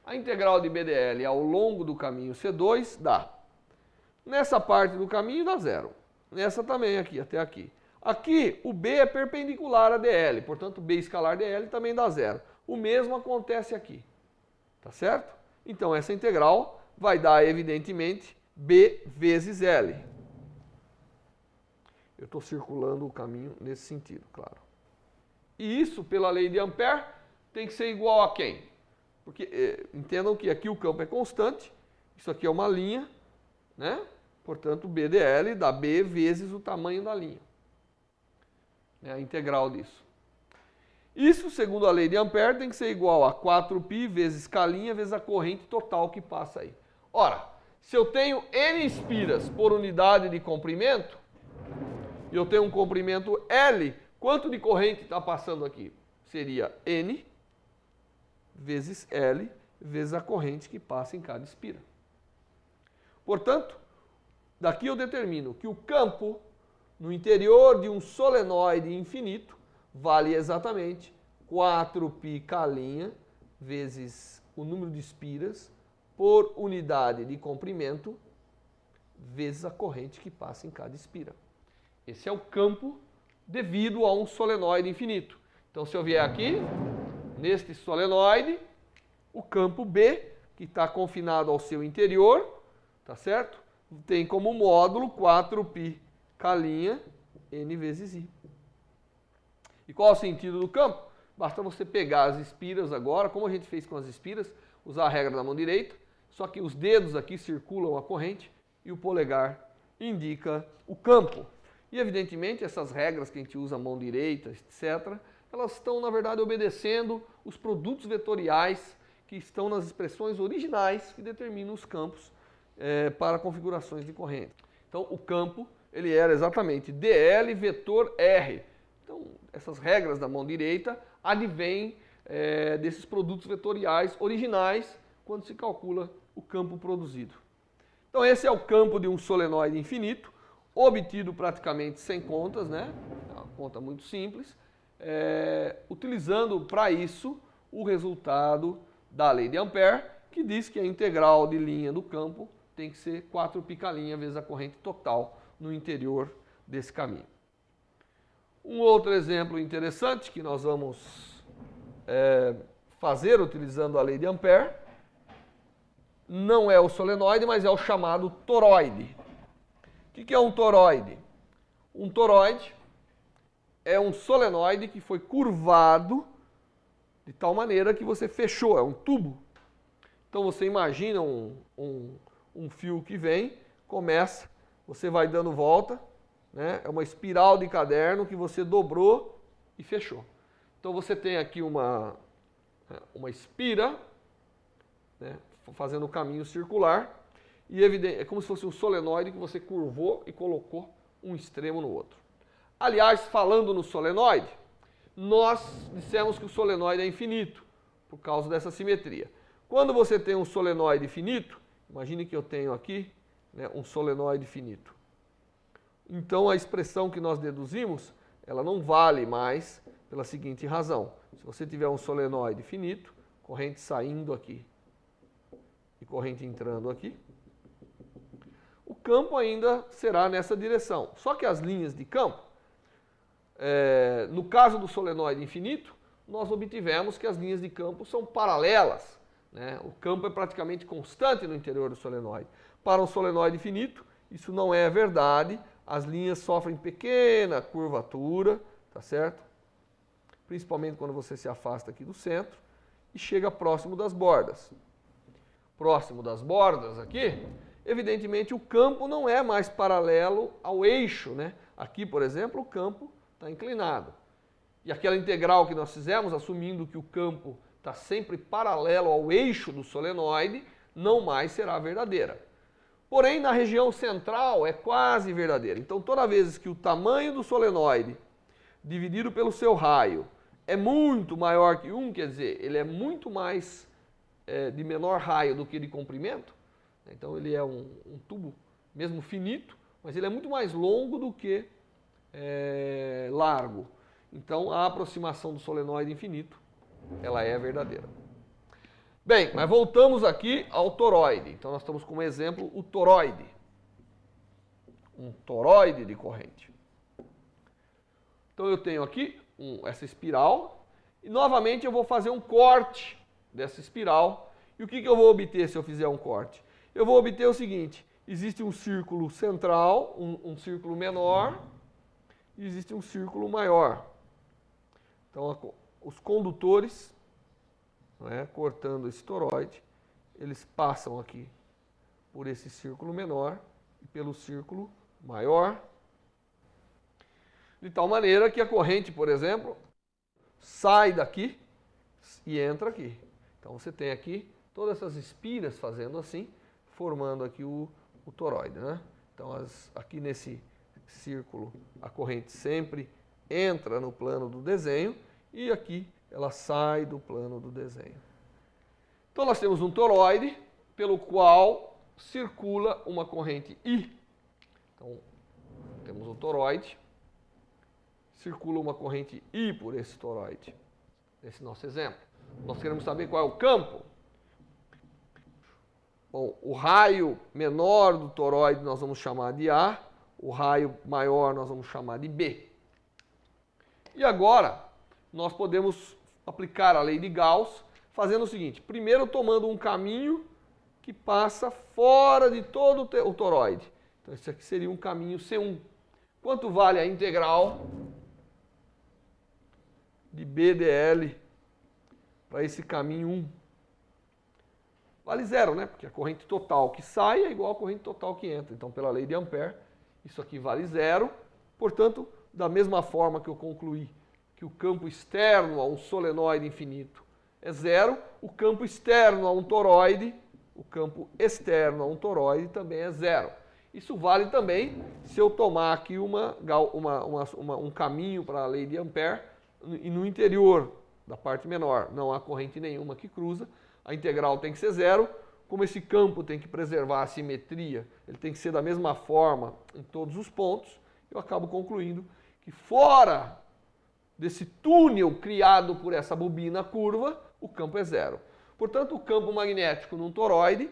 [SPEAKER 1] A integral de BdL ao longo do caminho C2 dá. Nessa parte do caminho dá zero. Nessa também aqui, até aqui. Aqui o B é perpendicular a DL, portanto B escalar DL também dá zero. O mesmo acontece aqui. Tá certo? Então essa integral vai dar, evidentemente, B vezes L. Eu estou circulando o caminho nesse sentido, claro. E isso, pela lei de Ampère, tem que ser igual a quem? Porque entendam que aqui o campo é constante, isso aqui é uma linha, né? Portanto, BdL dá B vezes o tamanho da linha. É a integral disso. Isso, segundo a lei de Ampère, tem que ser igual a 4π vezes escalinha vezes a corrente total que passa aí. Ora, se eu tenho N espiras por unidade de comprimento, e eu tenho um comprimento L, quanto de corrente está passando aqui? Seria N vezes L vezes a corrente que passa em cada espira. Portanto, daqui eu determino que o campo no interior de um solenoide infinito vale exatamente 4πk' vezes o número de espiras por unidade de comprimento vezes a corrente que passa em cada espira. Esse é o campo devido a um solenoide infinito. Então, se eu vier aqui, neste solenoide, o campo B, que está confinado ao seu interior, tá certo? Tem como módulo 4πk' N vezes I. E qual é o sentido do campo? Basta você pegar as espiras agora, como a gente fez com as espiras, usar a regra da mão direita, só que os dedos aqui circulam a corrente e o polegar indica o campo. E, evidentemente, essas regras que a gente usa, mão direita, etc., elas estão, na verdade, obedecendo os produtos vetoriais que estão nas expressões originais que determinam os campos para configurações de corrente. Então, o campo, ele era exatamente dl vetor R. Então, essas regras da mão direita advêm desses produtos vetoriais originais quando se calcula o campo produzido. Então, esse é o campo de um solenoide infinito, obtido praticamente sem contas, né? É uma conta muito simples, utilizando para isso o resultado da lei de Ampère, que diz que a integral de linha do campo tem que ser 4πk' vezes a corrente total no interior desse caminho. Um outro exemplo interessante que nós vamos fazer utilizando a lei de Ampère não é o solenoide, mas é o chamado toroide. O que é um toroide? Um toroide é um solenoide que foi curvado de tal maneira que você fechou, é um tubo. Então você imagina um fio que vem, começa, você vai dando volta, né? É uma espiral de caderno que você dobrou e fechou. Então você tem aqui uma espira, né? Fazendo um caminho circular, e é como se fosse um solenoide que você curvou e colocou um extremo no outro. Aliás, falando no solenoide, nós dissemos que o solenoide é infinito, por causa dessa simetria. Quando você tem um solenoide finito, imagine que eu tenho aqui, né, um solenoide finito. Então a expressão que nós deduzimos, ela não vale mais pela seguinte razão. Se você tiver um solenoide finito, corrente saindo aqui e corrente entrando aqui, o campo ainda será nessa direção. Só que as linhas de campo, no caso do solenoide infinito, nós obtivemos que as linhas de campo são paralelas, né? O campo é praticamente constante no interior do solenoide. Para um solenoide finito, isso não é verdade. As linhas sofrem pequena curvatura, tá certo? Principalmente quando você se afasta aqui do centro e chega próximo das bordas. Próximo das bordas aqui, evidentemente o campo não é mais paralelo ao eixo, né? Aqui, por exemplo, o campo está inclinado. E aquela integral que nós fizemos, assumindo que o campo está sempre paralelo ao eixo do solenoide, não mais será verdadeira. Porém, na região central é quase verdadeira. Então, toda vez que o tamanho do solenoide dividido pelo seu raio é muito maior que 1, quer dizer, ele é muito mais de menor raio do que de comprimento, então ele é um tubo mesmo finito, mas ele é muito mais longo do que largo. Então, a aproximação do solenoide infinito, ela é verdadeira. Bem, mas voltamos aqui ao toroide. Então, nós estamos como exemplo o toroide. Um toroide de corrente. Então, eu tenho aqui essa espiral e, novamente, eu vou fazer um corte dessa espiral. E o que eu vou obter se eu fizer um corte? Eu vou obter o seguinte, existe um círculo central, um círculo menor, e existe um círculo maior. Então, os condutores, né, cortando esse toroide, eles passam aqui por esse círculo menor e pelo círculo maior, de tal maneira que a corrente, por exemplo, sai daqui e entra aqui. Então, você tem aqui todas essas espiras fazendo assim, formando aqui o toroide, né? Então, aqui nesse círculo, a corrente sempre entra no plano do desenho e aqui ela sai do plano do desenho. Então, nós temos um toroide pelo qual circula uma corrente I. Então, temos o toroide, circula uma corrente I por esse toroide, nesse nosso exemplo. Nós queremos saber qual é o campo. Bom, o raio menor do toroide nós vamos chamar de A, o raio maior nós vamos chamar de B. E agora, nós podemos aplicar a lei de Gauss fazendo o seguinte, primeiro tomando um caminho que passa fora de todo o toroide. Então, esse aqui seria um caminho C1. Quanto vale a integral de B dl para esse caminho 1? Vale zero, né? Porque a corrente total que sai é igual à corrente total que entra. Então, pela lei de Ampère, isso aqui vale zero. Portanto, da mesma forma que eu concluí que o campo externo a um solenoide infinito é zero, o campo externo a um toroide, o campo externo a um toroide também é zero. Isso vale também se eu tomar aqui um caminho para a lei de Ampère e no interior da parte menor não há corrente nenhuma que cruza, a integral tem que ser zero, como esse campo tem que preservar a simetria, ele tem que ser da mesma forma em todos os pontos, eu acabo concluindo que fora desse túnel criado por essa bobina curva, o campo é zero. Portanto, o campo magnético num toroide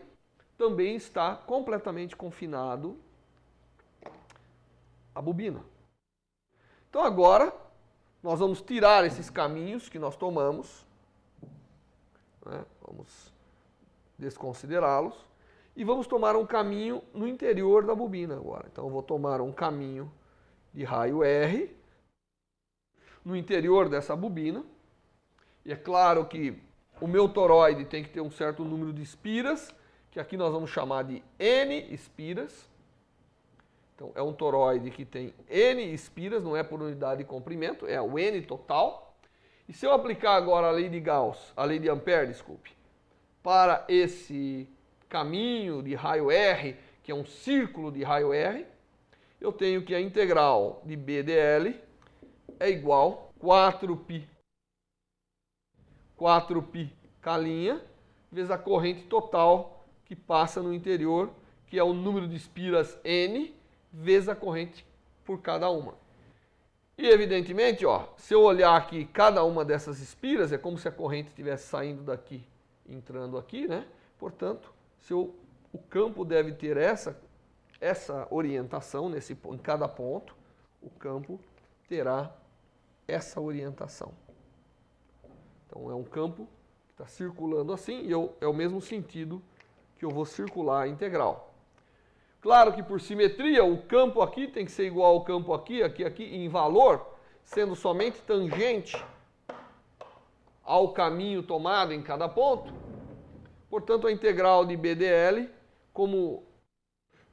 [SPEAKER 1] também está completamente confinado à bobina. Então agora, nós vamos tirar esses caminhos que nós tomamos, né? Vamos desconsiderá-los, e vamos tomar um caminho no interior da bobina agora. Então eu vou tomar um caminho de raio R no interior dessa bobina, e é claro que o meu toroide tem que ter um certo número de espiras, que aqui nós vamos chamar de N espiras. Então, é um toroide que tem N espiras, não é por unidade de comprimento, é o N total. E se eu aplicar agora a lei de Gauss, a lei de Ampère, desculpe, para esse caminho de raio R, que é um círculo de raio R, eu tenho que a integral de B dl é igual a 4π K', vezes a corrente total que passa no interior, que é o número de espiras N, vezes a corrente por cada uma. E evidentemente, ó, se eu olhar aqui cada uma dessas espiras, é como se a corrente estivesse saindo daqui, entrando aqui, né? Portanto, o campo deve ter essa orientação em cada ponto, o campo terá essa orientação. Então, é um campo está circulando assim, e é o mesmo sentido que eu vou circular a integral. Claro que por simetria, o campo aqui tem que ser igual ao campo aqui, em valor, sendo somente tangente ao caminho tomado em cada ponto. Portanto, a integral de B dl, como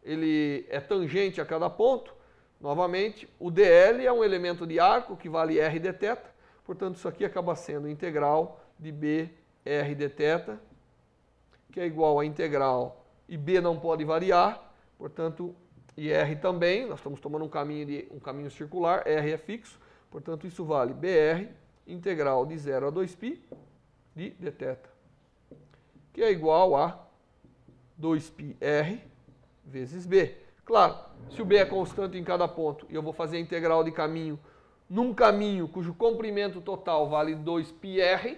[SPEAKER 1] ele é tangente a cada ponto, novamente, o dl é um elemento de arco que vale r dθ, portanto, isso aqui acaba sendo integral de b r dθ, que é igual a integral, e b não pode variar, portanto, e r também, nós estamos tomando um caminho circular, r é fixo, portanto, isso vale br integral de 0 a 2π de dθ, que é igual a 2πr vezes b. Claro, se o b é constante em cada ponto e eu vou fazer a integral de caminho num caminho cujo comprimento total vale 2πr,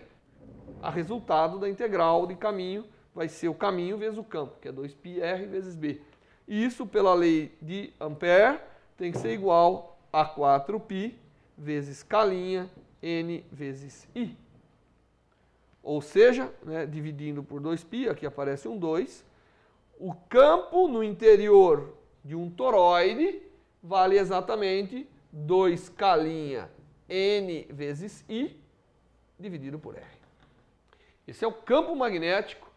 [SPEAKER 1] a resultado da integral de caminho vai ser o caminho vezes o campo, que é 2πr vezes b. E isso, pela lei de Ampère, tem que ser igual a 4π vezes escalinha n vezes i. Ou seja, né, dividindo por 2π, aqui aparece um 2, o campo no interior de um toroide vale exatamente 2 n vezes i dividido por r. Esse é o campo magnético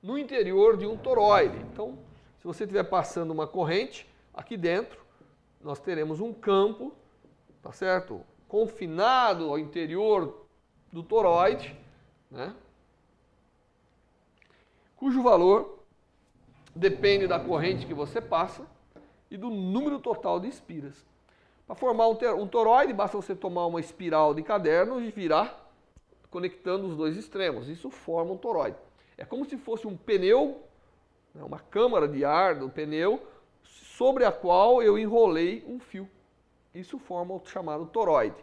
[SPEAKER 1] no interior de um toroide. Então, se você estiver passando uma corrente, aqui dentro nós teremos um campo, tá certo? Confinado ao interior do toroide, né? Cujo valor depende da corrente que você passa e do número total de espiras. Para formar um toroide, basta você tomar uma espiral de caderno e virar conectando os dois extremos. Isso forma um toroide. É como se fosse um pneu, uma câmara de ar do pneu, sobre a qual eu enrolei um fio. Isso forma o chamado toroide.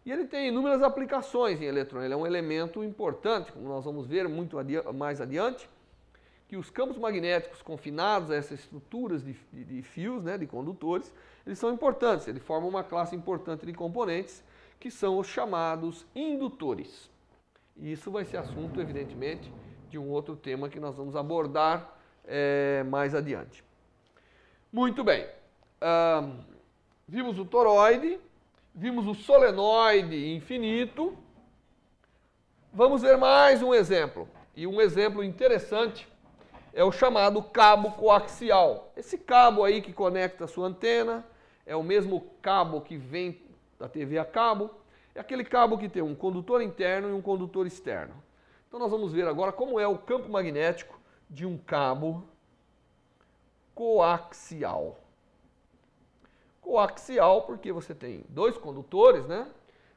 [SPEAKER 1] E ele tem inúmeras aplicações em eletrônica. Ele é um elemento importante, como nós vamos ver muito mais adiante, que os campos magnéticos confinados a essas estruturas de fios, né, de condutores, eles são importantes. Ele forma uma classe importante de componentes, que são os chamados indutores. E isso vai ser assunto, evidentemente, de um outro tema que nós vamos abordar mais adiante. Muito bem. Vimos o toroide, vimos o solenoide infinito. Vamos ver mais um exemplo. E um exemplo interessante é o chamado cabo coaxial. Esse cabo aí que conecta a sua antena é o mesmo cabo que vem da TV a cabo. É aquele cabo que tem um condutor interno e um condutor externo. Então nós vamos ver agora como é o campo magnético de um cabo coaxial. Coaxial porque você tem dois condutores, né?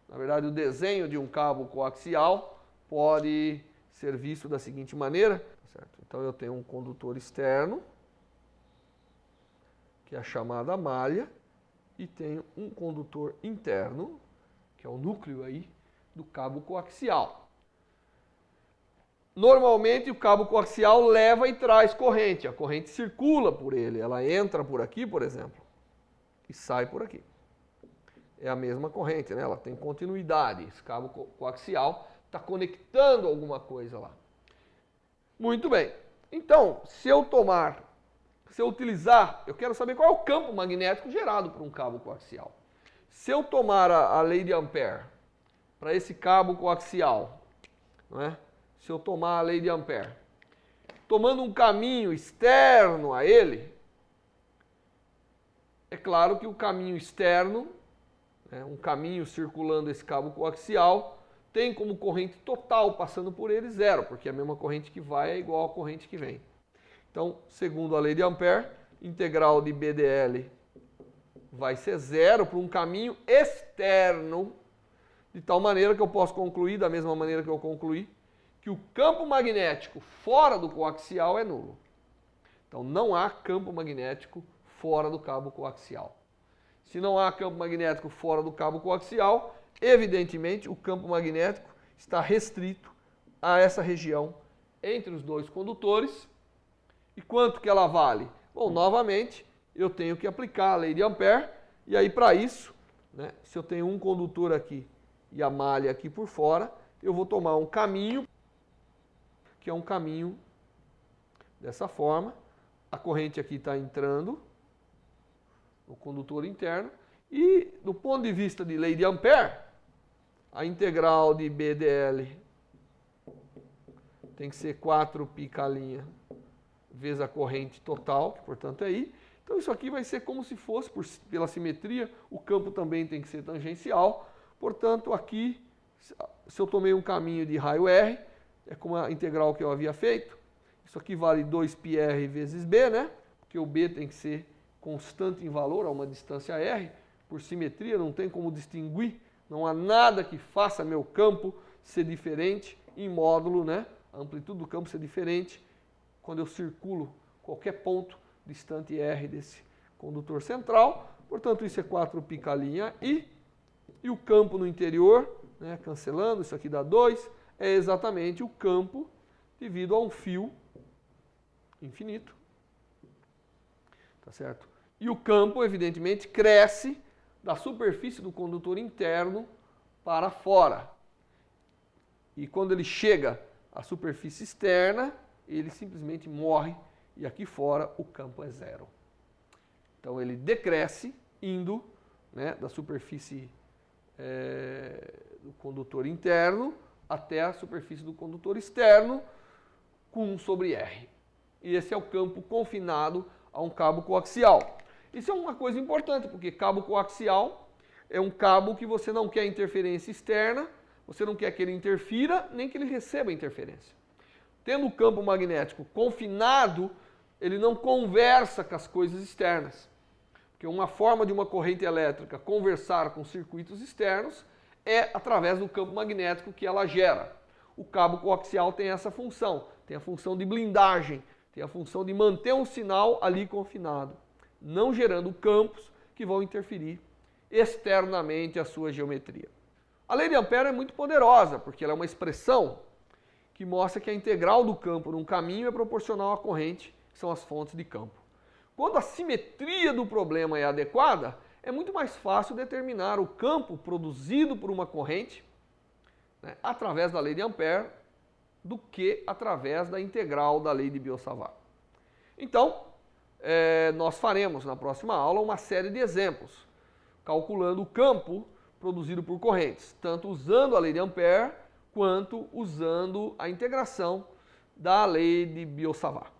[SPEAKER 1] Na verdade, o desenho de um cabo coaxial pode ser visto da seguinte maneira. Certo? Então eu tenho um condutor externo, que é a chamada malha, e tenho um condutor interno, que é o núcleo aí do cabo coaxial. Normalmente o cabo coaxial leva e traz corrente, a corrente circula por ele, ela entra por aqui, por exemplo, e sai por aqui. É a mesma corrente, né? Ela tem continuidade, esse cabo coaxial está conectando alguma coisa lá. Muito bem. Então, se eu utilizar, eu quero saber qual é o campo magnético gerado por um cabo coaxial. Se eu tomar a lei de Ampère para esse cabo coaxial, não é? Se eu tomar a lei de Ampère, tomando um caminho externo a ele, é claro que o caminho externo, um caminho circulando esse cabo coaxial, tem como corrente total passando por ele zero, porque a mesma corrente que vai é igual à corrente que vem. Então, segundo a lei de Ampère, integral de B dl vai ser zero para um caminho externo, de tal maneira que eu posso concluir, da mesma maneira que eu concluí, que o campo magnético fora do coaxial é nulo. Então, não há campo magnético fora do cabo coaxial. Se não há campo magnético fora do cabo coaxial, evidentemente, o campo magnético está restrito a essa região entre os dois condutores. E quanto que ela vale? Bom, novamente, eu tenho que aplicar a lei de Ampère, e aí para isso, né, se eu tenho um condutor aqui e a malha aqui por fora, eu vou tomar um caminho que é um caminho dessa forma. A corrente aqui está entrando no condutor interno. E, do ponto de vista de lei de Ampère, a integral de BdL tem que ser 4π' vezes a corrente total, que portanto é I. Então isso aqui vai ser como se fosse, pela simetria, o campo também tem que ser tangencial. Portanto, aqui, se eu tomei um caminho de raio R, é como a integral que eu havia feito. Isso aqui vale 2πr vezes B, né? Porque o B tem que ser constante em valor a uma distância R. Por simetria, não tem como distinguir. Não há nada que faça meu campo ser diferente em módulo, né? A amplitude do campo ser diferente quando eu circulo qualquer ponto distante R desse condutor central. Portanto, isso é 4π' I. E o campo no interior, né, cancelando, isso aqui dá 2, é exatamente o campo devido a um fio infinito. Tá certo? E o campo, evidentemente, cresce da superfície do condutor interno para fora. E quando ele chega à superfície externa, ele simplesmente morre e aqui fora o campo é zero. Então ele decresce indo, né, da superfície do condutor interno até a superfície do condutor externo com 1 sobre R. E esse é o campo confinado a um cabo coaxial. Isso é uma coisa importante, porque cabo coaxial é um cabo que você não quer interferência externa, você não quer que ele interfira, nem que ele receba interferência. Tendo o campo magnético confinado, ele não conversa com as coisas externas. Porque uma forma de uma corrente elétrica conversar com circuitos externos é através do campo magnético que ela gera. O cabo coaxial tem essa função, tem a função de blindagem, tem a função de manter um sinal ali confinado, não gerando campos que vão interferir externamente a sua geometria. A lei de Ampère é muito poderosa, porque ela é uma expressão que mostra que a integral do campo num caminho é proporcional à corrente, que são as fontes de campo. Quando a simetria do problema é adequada, é muito mais fácil determinar o campo produzido por uma corrente, né, através da lei de Ampère do que através da integral da lei de Biot-Savart. Então, nós faremos na próxima aula uma série de exemplos, calculando o campo produzido por correntes, tanto usando a lei de Ampère quanto usando a integração da lei de Biot-Savart.